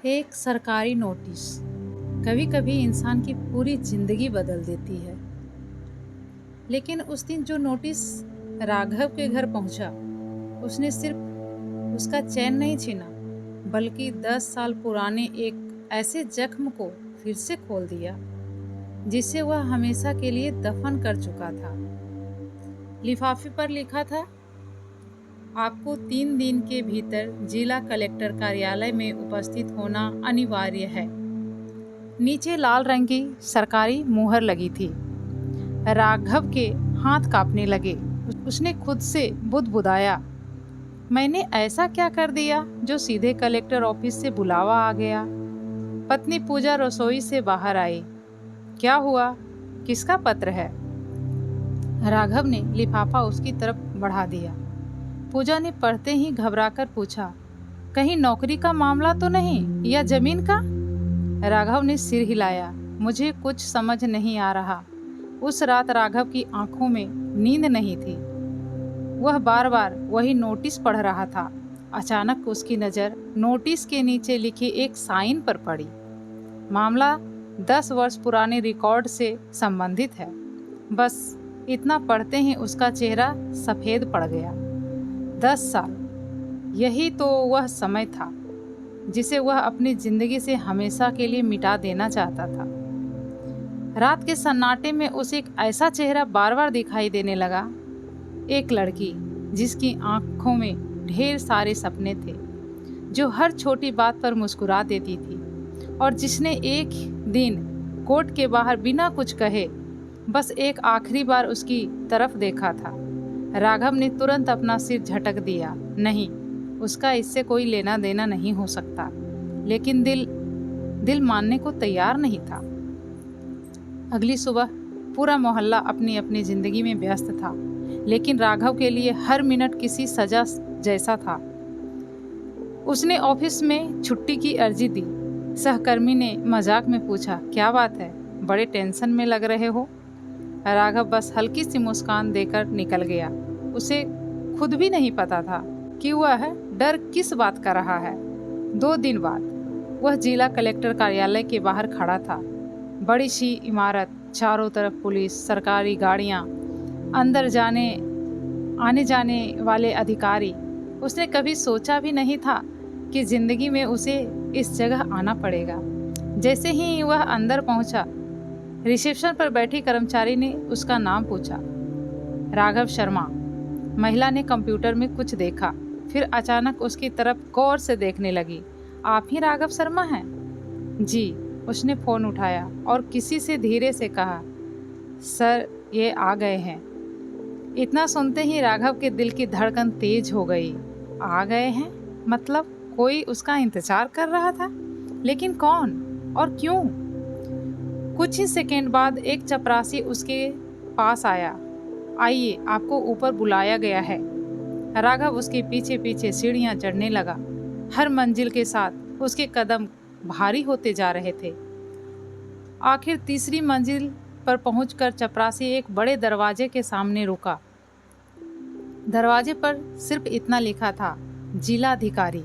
एक सरकारी नोटिस कभी कभी इंसान की पूरी जिंदगी बदल देती है। लेकिन उस दिन जो नोटिस राघव के घर पहुंचा, उसने सिर्फ उसका चैन नहीं छीना, बल्कि 10 साल पुराने एक ऐसे जख्म को फिर से खोल दिया जिसे वह हमेशा के लिए दफन कर चुका था। लिफाफे पर लिखा था, आपको 3 दिन के भीतर जिला कलेक्टर कार्यालय में उपस्थित होना अनिवार्य है। नीचे लाल रंग की सरकारी मुहर लगी थी। राघव के हाथ कांपने लगे। उसने खुद से बुदबुदाया, मैंने ऐसा क्या कर दिया जो सीधे कलेक्टर ऑफिस से बुलावा आ गया। पत्नी पूजा रसोई से बाहर आई। क्या हुआ? किसका पत्र है? राघव ने लिफाफा उसकी तरफ बढ़ा दिया। पूजा ने पढ़ते ही घबराकर पूछा, कहीं नौकरी का मामला तो नहीं, या जमीन का? राघव ने सिर हिलाया। मुझे कुछ समझ नहीं आ रहा। उस रात राघव की आंखों में नींद नहीं थी। वह बार बार वही नोटिस पढ़ रहा था। अचानक उसकी नज़र नोटिस के नीचे लिखी एक साइन पर पड़ी। मामला 10 वर्ष पुराने रिकॉर्ड से संबंधित है। बस इतना पढ़ते ही उसका चेहरा सफ़ेद पड़ गया। 10 साल, यही तो वह समय था जिसे वह अपनी जिंदगी से हमेशा के लिए मिटा देना चाहता था। रात के सन्नाटे में उसे एक ऐसा चेहरा बार बार दिखाई देने लगा। एक लड़की जिसकी आंखों में ढेर सारे सपने थे, जो हर छोटी बात पर मुस्कुरा देती थी, और जिसने एक दिन कोर्ट के बाहर बिना कुछ कहे बस एक आखिरी बार उसकी तरफ देखा था। राघव ने तुरंत अपना सिर झटक दिया। नहीं, उसका इससे कोई लेना देना नहीं हो सकता। लेकिन दिल मानने को तैयार नहीं था। अगली सुबह पूरा मोहल्ला अपनी अपनी जिंदगी में व्यस्त था, लेकिन राघव के लिए हर मिनट किसी सजा जैसा था। उसने ऑफिस में छुट्टी की अर्जी दी। सहकर्मी ने मजाक में पूछा, क्या बात है, बड़े टेंशन में लग रहे हो? राघव बस हल्की सी मुस्कान देकर निकल गया। उसे खुद भी नहीं पता था कि वह डर किस बात का रहा है। 2 दिन बाद वह जिला कलेक्टर कार्यालय के बाहर खड़ा था। बड़ी सी इमारत, चारों तरफ पुलिस, सरकारी गाड़ियां, अंदर आने जाने वाले अधिकारी। उसने कभी सोचा भी नहीं था कि जिंदगी में उसे इस जगह आना पड़ेगा। जैसे ही वह अंदर पहुंचा, रिसेप्शन पर बैठी कर्मचारी ने उसका नाम पूछा। राघव शर्मा। महिला ने कंप्यूटर में कुछ देखा, फिर अचानक उसकी तरफ गौर से देखने लगी। आप ही राघव शर्मा हैं? जी। उसने फ़ोन उठाया और किसी से धीरे से कहा, सर ये आ गए हैं। इतना सुनते ही राघव के दिल की धड़कन तेज हो गई। आ गए हैं? मतलब कोई उसका इंतजार कर रहा था? लेकिन कौन और क्यों? कुछ ही सेकेंड बाद एक चपरासी उसके पास आया। आइए, आपको ऊपर बुलाया गया है। राघव उसके पीछे पीछे सीढ़ियां चढ़ने लगा। हर मंजिल के साथ उसके कदम भारी होते जा रहे थे। आखिर तीसरी मंजिल पर पहुंचकर चपरासी एक बड़े दरवाजे के सामने रुका। दरवाजे पर सिर्फ इतना लिखा था, जिलाधिकारी।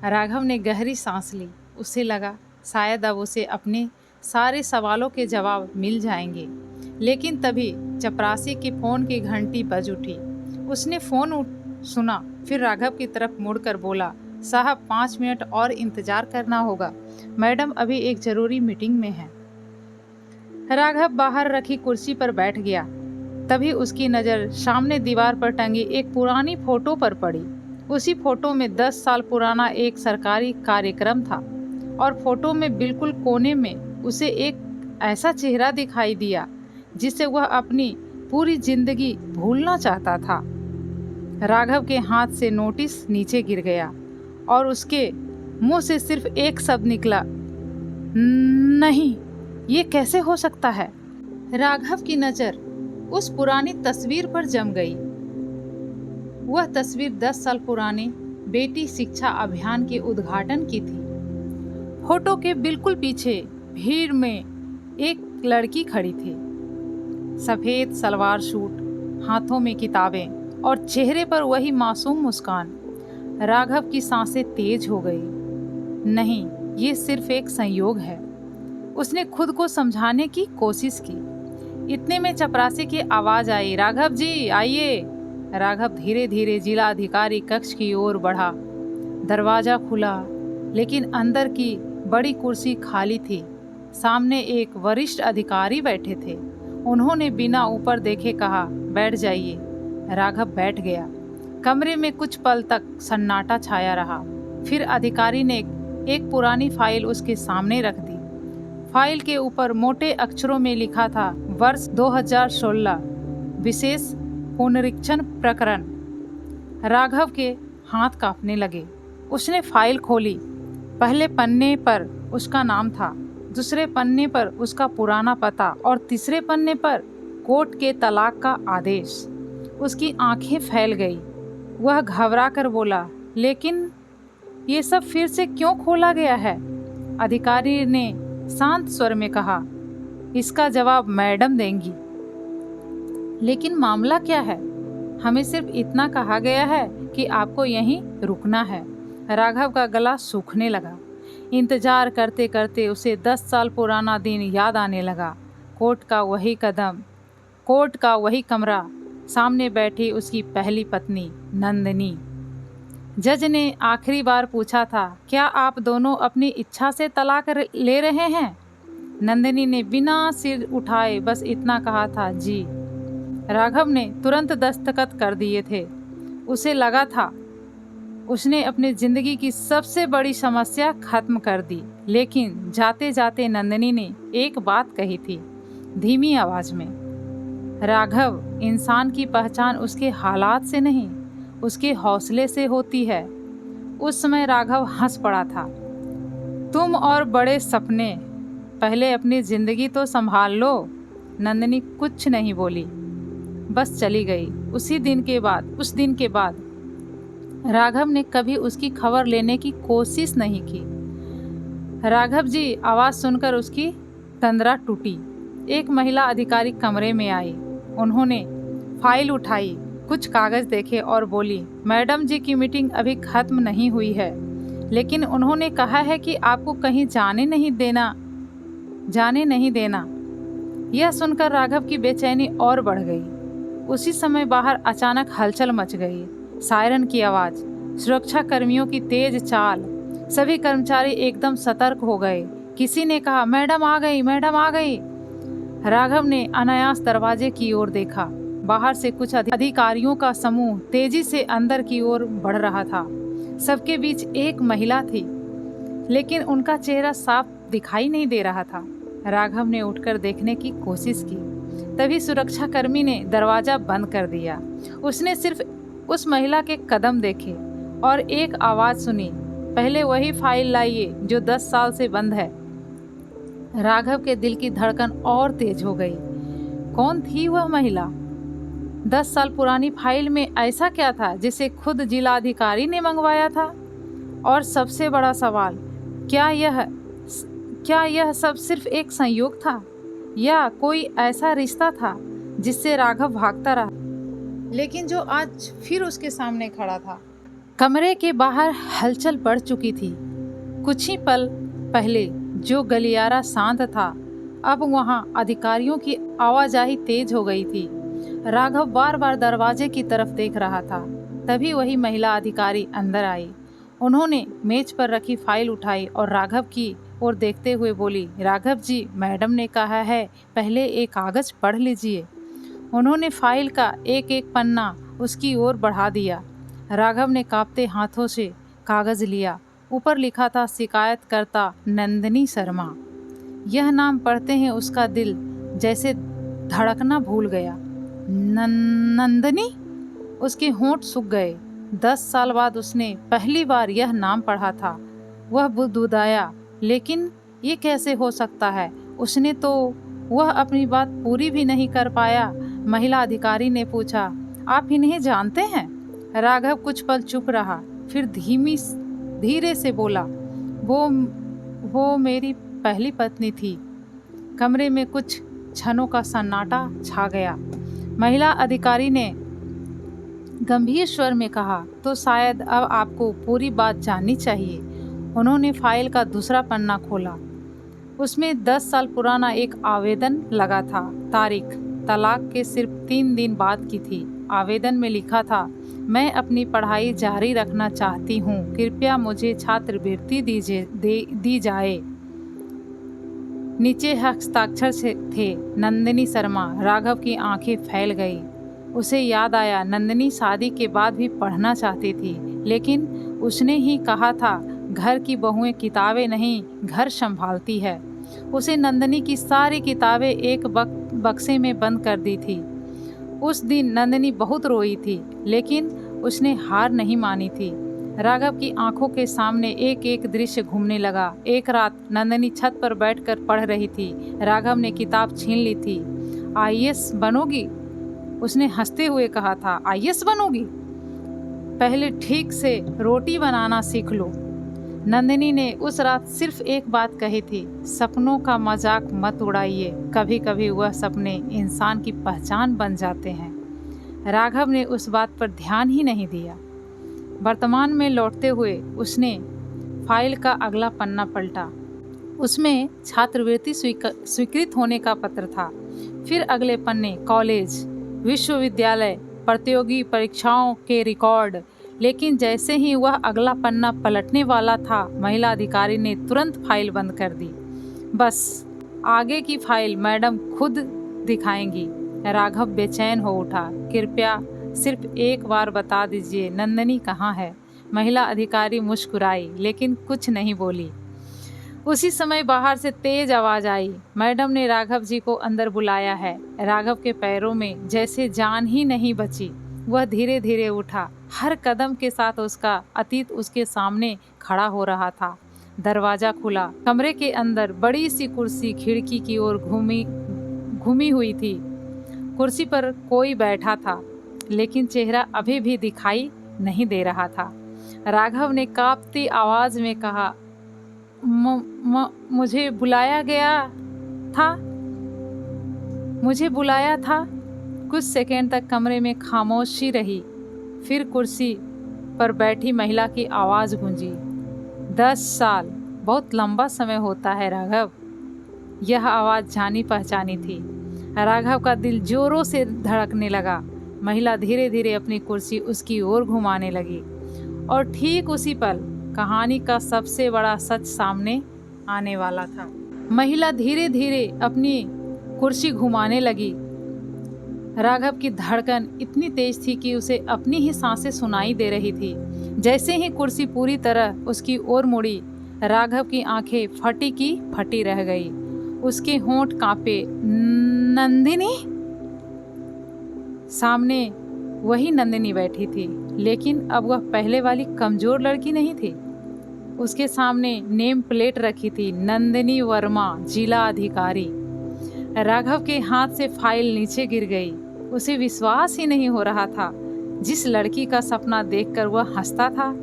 राघव ने गहरी सांस ली। उसे लगा शायद अब उसे अपने सारे सवालों के जवाब मिल जाएंगे। लेकिन तभी चपरासी की फ़ोन की घंटी बज उठी। उसने फ़ोन सुना, फिर राघव की तरफ मुड़कर बोला, साहब 5 मिनट और इंतज़ार करना होगा। मैडम अभी एक ज़रूरी मीटिंग में है। राघव बाहर रखी कुर्सी पर बैठ गया। तभी उसकी नज़र सामने दीवार पर टंगी एक पुरानी फ़ोटो पर पड़ी। उसी फ़ोटो में 10 साल पुराना एक सरकारी कार्यक्रम था, और फोटो में बिल्कुल कोने में उसे एक ऐसा चेहरा दिखाई दिया जिसे वह अपनी पूरी जिंदगी भूलना चाहता था। राघव के हाथ से नोटिस नीचे गिर गया और उसके मुंह से सिर्फ एक शब्द निकला, नहीं, ये कैसे हो सकता है? राघव की नज़र उस पुरानी तस्वीर पर जम गई। वह तस्वीर 10 साल पुराने बेटी शिक्षा अभियान के उद्घाटन की थी। फोटो के बिल्कुल पीछे भीड़ में एक लड़की खड़ी थी। सफ़ेद सलवार सूट, हाथों में किताबें और चेहरे पर वही मासूम मुस्कान। राघव की सांसें तेज हो गई। नहीं, ये सिर्फ एक संयोग है। उसने खुद को समझाने की कोशिश की। इतने में चपरासी की आवाज आई, राघव जी आइए। राघव धीरे धीरे जिला अधिकारी कक्ष की ओर बढ़ा। दरवाजा खुला, लेकिन अंदर की बड़ी कुर्सी खाली थी। सामने एक वरिष्ठ अधिकारी बैठे थे। उन्होंने बिना ऊपर देखे कहा, बैठ जाइए। राघव बैठ गया। कमरे में कुछ पल तक सन्नाटा छाया रहा। फिर अधिकारी ने एक पुरानी फाइल उसके सामने रख दी। फाइल के ऊपर मोटे अक्षरों में लिखा था, वर्ष 2016, विशेष पुनरीक्षण प्रकरण। राघव के हाथ कांपने लगे। उसने फाइल खोली। पहले पन्ने पर उसका नाम था, दूसरे पन्ने पर उसका पुराना पता और तीसरे पन्ने पर कोर्ट के तलाक का आदेश। उसकी आंखें फैल गई। वह घबरा कर बोला, लेकिन ये सब फिर से क्यों खोला गया है? अधिकारी ने शांत स्वर में कहा, इसका जवाब मैडम देंगी। लेकिन मामला क्या है? हमें सिर्फ इतना कहा गया है कि आपको यहीं रुकना है। राघव का गला सूखने लगा। इंतजार करते करते उसे 10 साल पुराना दिन याद आने लगा। कोर्ट का वही कदम, कोर्ट का वही कमरा, सामने बैठी उसकी पहली पत्नी नंदिनी। जज ने आखिरी बार पूछा था, क्या आप दोनों अपनी इच्छा से तलाक ले रहे हैं? नंदिनी ने बिना सिर उठाए बस इतना कहा था, जी। राघव ने तुरंत दस्तखत कर दिए थे। उसे लगा था उसने अपनी जिंदगी की सबसे बड़ी समस्या खत्म कर दी। लेकिन जाते जाते नंदिनी ने एक बात कही थी, धीमी आवाज में, राघव, इंसान की पहचान उसके हालात से नहीं, उसके हौसले से होती है। उस समय राघव हंस पड़ा था। तुम और बड़े सपने, पहले अपनी जिंदगी तो संभाल लो। नंदिनी कुछ नहीं बोली, बस चली गई। उस दिन के बाद राघव ने कभी उसकी खबर लेने की कोशिश नहीं की। राघव जी, आवाज सुनकर उसकी तंद्रा टूटी। एक महिला अधिकारी कमरे में आई। उन्होंने फाइल उठाई, कुछ कागज देखे और बोली, मैडम जी की मीटिंग अभी खत्म नहीं हुई है, लेकिन उन्होंने कहा है कि आपको कहीं जाने नहीं देना। यह सुनकर राघव की बेचैनी और बढ़ गई। उसी समय बाहर अचानक हलचल मच गई। सायरन की आवाज, सुरक्षा कर्मियों की तेज चाल, सभी कर्मचारी एकदम सतर्क हो गए। किसी ने कहा, मैडम आ गई, मैडम आ गई। राघव ने अनायास दरवाजे की ओर देखा। बाहर से कुछ अधिकारियों का समूह तेजी से अंदर की ओर बढ़ रहा था। सबके बीच एक महिला थी, लेकिन उनका चेहरा साफ दिखाई नहीं दे रहा था। राघव ने उठकर देखने की कोशिश की। तभी सुरक्षा कर्मी ने दरवाजा बंद कर दिया। उसने सिर्फ उस महिला के कदम देखे और एक आवाज सुनी, पहले वही फाइल लाइए जो 10 साल से बंद है। राघव के दिल की धड़कन और तेज हो गई। कौन थी वह महिला? 10 साल पुरानी फाइल में ऐसा क्या था जिसे खुद जिला अधिकारी ने मंगवाया था? और सबसे बड़ा सवाल, क्या यह सब सिर्फ एक संयोग था या कोई ऐसा रिश्ता था जिससे राघव भागता रहा, लेकिन जो आज फिर उसके सामने खड़ा था? कमरे के बाहर हलचल बढ़ चुकी थी। कुछ ही पल पहले जो गलियारा शांत था, अब वहां अधिकारियों की आवाजाही तेज हो गई थी। राघव बार बार दरवाजे की तरफ देख रहा था। तभी वही महिला अधिकारी अंदर आई। उन्होंने मेज पर रखी फाइल उठाई और राघव की ओर देखते हुए बोली, राघव जी, मैडम ने कहा है पहले एक कागज पढ़ लीजिए। उन्होंने फाइल का एक एक पन्ना उसकी ओर बढ़ा दिया। राघव ने कांपते हाथों से कागज लिया। ऊपर लिखा था, शिकायतकर्ता नंदिनी शर्मा। यह नाम पढ़ते ही उसका दिल जैसे धड़कना भूल गया। नंदिनी? उसके होंठ सूख गए। 10 साल बाद उसने पहली बार यह नाम पढ़ा था। वह बुदबुदाया, लेकिन ये कैसे हो सकता है? वह अपनी बात पूरी भी नहीं कर पाया। महिला अधिकारी ने पूछा, आप इन्हें जानते हैं? राघव कुछ पल चुप रहा, फिर धीरे से बोला, वो मेरी पहली पत्नी थी। कमरे में कुछ क्षणों का सन्नाटा छा गया। महिला अधिकारी ने गंभीर स्वर में कहा, तो शायद अब आपको पूरी बात जाननी चाहिए। उन्होंने फाइल का दूसरा पन्ना खोला। उसमें 10 साल पुराना एक आवेदन लगा था। तारीख तलाक के सिर्फ 3 दिन बाद की थी। आवेदन में लिखा था, मैं अपनी पढ़ाई जारी रखना चाहती हूँ, कृपया मुझे छात्रवृत्ति दी जाए। नीचे हस्ताक्षर से थे नंदिनी शर्मा। राघव की आंखें फैल गई। उसे याद आया नंदिनी शादी के बाद भी पढ़ना चाहती थी, लेकिन उसने ही कहा था घर की बहुएं किताबें नहीं घर संभालती है। उसे नंदिनी की सारी किताबें एक बक्से में बंद कर दी थी। उस दिन नंदिनी बहुत रोई थी, लेकिन उसने हार नहीं मानी थी। राघव की आंखों के सामने एक एक दृश्य घूमने लगा। एक रात नंदिनी छत पर बैठकर पढ़ रही थी। राघव ने किताब छीन ली थी। आईएएस बनोगी? उसने हंसते हुए कहा था। आईएएस बनोगी? पहले ठीक से रोटी बनाना सीख लो। नंदिनी ने उस रात सिर्फ एक बात कही थी, सपनों का मजाक मत उड़ाइए, कभी कभी वह सपने इंसान की पहचान बन जाते हैं। राघव ने उस बात पर ध्यान ही नहीं दिया। वर्तमान में लौटते हुए उसने फाइल का अगला पन्ना पलटा। उसमें छात्रवृत्ति स्वीकृत होने का पत्र था। फिर अगले पन्ने कॉलेज, विश्वविद्यालय, प्रतियोगी परीक्षाओं के रिकॉर्ड। लेकिन जैसे ही वह अगला पन्ना पलटने वाला था, महिला अधिकारी ने तुरंत फाइल बंद कर दी। बस आगे की फाइल मैडम खुद दिखाएंगी। राघव बेचैन हो उठा। कृपया सिर्फ एक बार बता दीजिए नंदिनी कहाँ है? महिला अधिकारी मुस्कुराई, लेकिन कुछ नहीं बोली। उसी समय बाहर से तेज आवाज आई, मैडम ने राघव जी को अंदर बुलाया है। राघव के पैरों में जैसे जान ही नहीं बची। वह धीरे धीरे उठा। हर कदम के साथ उसका अतीत उसके सामने खड़ा हो रहा था। दरवाजा खुला। कमरे के अंदर बड़ी सी कुर्सी खिड़की की ओर घूमी हुई थी। कुर्सी पर कोई बैठा था, लेकिन चेहरा अभी भी दिखाई नहीं दे रहा था। राघव ने कांपती आवाज में कहा, मुझे बुलाया गया था। मुझे बुलाया था। कुछ सेकंड तक कमरे में खामोशी रही। फिर कुर्सी पर बैठी महिला की आवाज गूंजी, 10 साल बहुत लंबा समय होता है राघव। यह आवाज जानी पहचानी थी। राघव का दिल जोरों से धड़कने लगा। महिला धीरे धीरे अपनी कुर्सी उसकी ओर घुमाने लगी और ठीक उसी पल कहानी का सबसे बड़ा सच सामने आने वाला था। महिला धीरे धीरे अपनी कुर्सी घुमाने लगी। राघव की धड़कन इतनी तेज थी कि उसे अपनी ही सांसें सुनाई दे रही थी। जैसे ही कुर्सी पूरी तरह उसकी ओर मुड़ी, राघव की आंखें फटी की फटी रह गई। उसके होंठ कांपे। नंदिनी! सामने वही नंदिनी बैठी थी, लेकिन अब वह पहले वाली कमजोर लड़की नहीं थी। उसके सामने नेम प्लेट रखी थी, नंदिनी वर्मा, जिला अधिकारी। राघव के हाथ से फाइल नीचे गिर गई। उसे विश्वास ही नहीं हो रहा था। जिस लड़की का सपना देखकर वह हंसता था,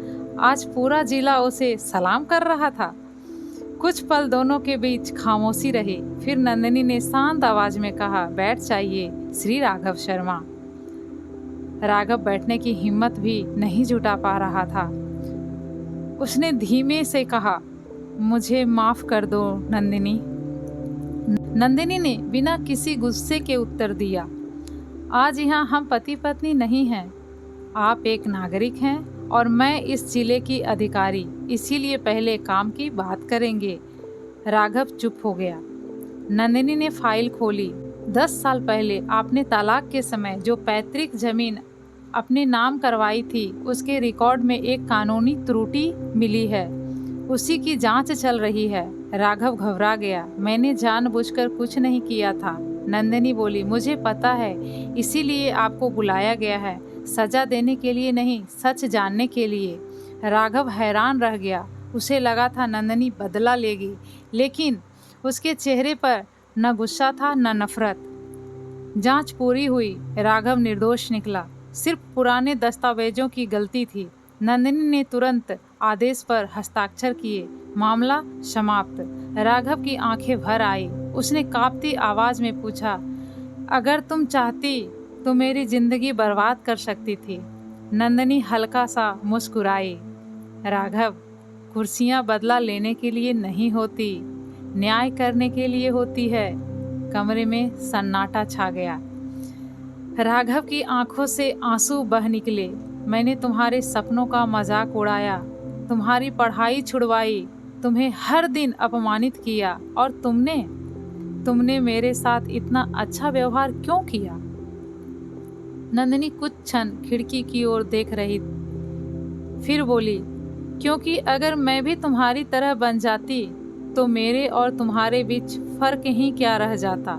आज पूरा जिला उसे सलाम कर रहा था। कुछ पल दोनों के बीच खामोशी रही। फिर नंदिनी ने शांत आवाज में कहा, बैठ जाइए श्री राघव शर्मा। राघव बैठने की हिम्मत भी नहीं जुटा पा रहा था। उसने धीमे से कहा, मुझे माफ कर दो नंदिनी। नंदिनी ने बिना किसी गुस्से के उत्तर दिया, आज यहाँ हम पति पत्नी नहीं हैं। आप एक नागरिक हैं और मैं इस जिले की अधिकारी, इसीलिए पहले काम की बात करेंगे। राघव चुप हो गया। नंदिनी ने फाइल खोली। 10 साल पहले आपने तलाक के समय जो पैतृक जमीन अपने नाम करवाई थी, उसके रिकॉर्ड में एक कानूनी त्रुटि मिली है। उसी की जांच चल रही है। राघव घबरा गया। मैंने जानबूझकर कुछ नहीं किया था। नंदिनी बोली, मुझे पता है, इसीलिए आपको बुलाया गया है, सजा देने के लिए नहीं, सच जानने के लिए। राघव हैरान रह गया। उसे लगा था नंदिनी बदला लेगी, लेकिन उसके चेहरे पर न गुस्सा था न नफरत। जांच पूरी हुई। राघव निर्दोष निकला। सिर्फ पुराने दस्तावेजों की गलती थी। नंदिनी ने तुरंत आदेश पर हस्ताक्षर किए। मामला समाप्त। राघव की आंखें भर आई। उसने कांपती आवाज में पूछा, अगर तुम चाहती तो मेरी जिंदगी बर्बाद कर सकती थी। नंदिनी हल्का सा मुस्कुराई। राघव, कुर्सियां बदला लेने के लिए नहीं होती, न्याय करने के लिए होती है। कमरे में सन्नाटा छा गया। राघव की आंखों से आंसू बह निकले। मैंने तुम्हारे सपनों का मजाक उड़ाया, तुम्हारी पढ़ाई छुड़वाई, तुम्हें हर दिन अपमानित किया, और तुमने मेरे साथ इतना अच्छा व्यवहार क्यों किया? नंदिनी कुछ क्षण खिड़की की ओर देख रही, फिर बोली, क्योंकि अगर मैं भी तुम्हारी तरह बन जाती तो मेरे और तुम्हारे बीच फर्क ही क्या रह जाता।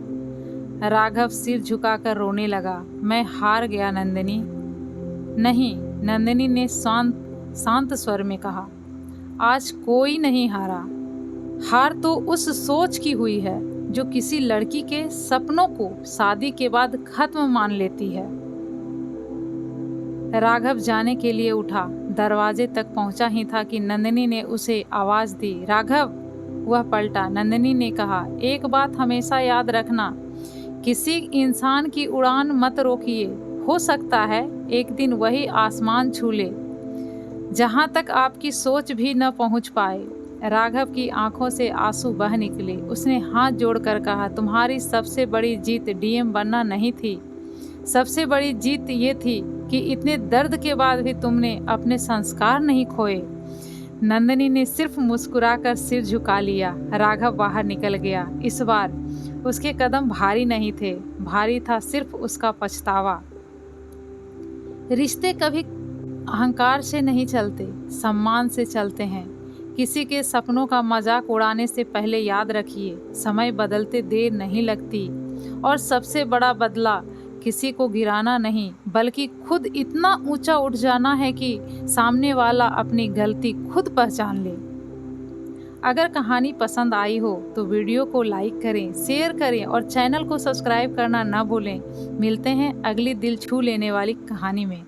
राघव सिर झुकाकर रोने लगा। मैं हार गया नंदिनी। नहीं, नंदिनी ने शांत स्वर में कहा, आज कोई नहीं हारा। हार तो उस सोच की हुई है जो किसी लड़की के सपनों को शादी के बाद खत्म मान लेती है। राघव जाने के लिए उठा। दरवाजे तक पहुंचा ही था कि नंदिनी ने उसे आवाज दी, राघव। वह पलटा। नंदिनी ने कहा, एक बात हमेशा याद रखना, किसी इंसान की उड़ान मत रोकिए। हो सकता है एक दिन वही आसमान छू ले जहां तक आपकी सोच भी न पहुंच पाए। राघव की आंखों से आंसू बह निकले। उसने हाथ जोड़कर कहा, तुम्हारी सबसे बड़ी जीत डीएम बनना नहीं थी। सबसे बड़ी जीत ये थी कि इतने दर्द के बाद भी तुमने अपने संस्कार नहीं खोए। नंदिनी ने सिर्फ मुस्कुराकर सिर झुका लिया। राघव बाहर निकल गया। इस बार उसके कदम भारी नहीं थे, भारी था सिर्फ उसका पछतावा। रिश्ते कभी अहंकार से नहीं चलते, सम्मान से चलते हैं। किसी के सपनों का मजाक उड़ाने से पहले याद रखिए, समय बदलते देर नहीं लगती। और सबसे बड़ा बदला किसी को गिराना नहीं, बल्कि खुद इतना ऊंचा उठ जाना है कि सामने वाला अपनी गलती खुद पहचान ले। अगर कहानी पसंद आई हो तो वीडियो को लाइक करें, शेयर करें और चैनल को सब्सक्राइब करना न भूलें। मिलते हैं अगली दिल छू लेने वाली कहानी में।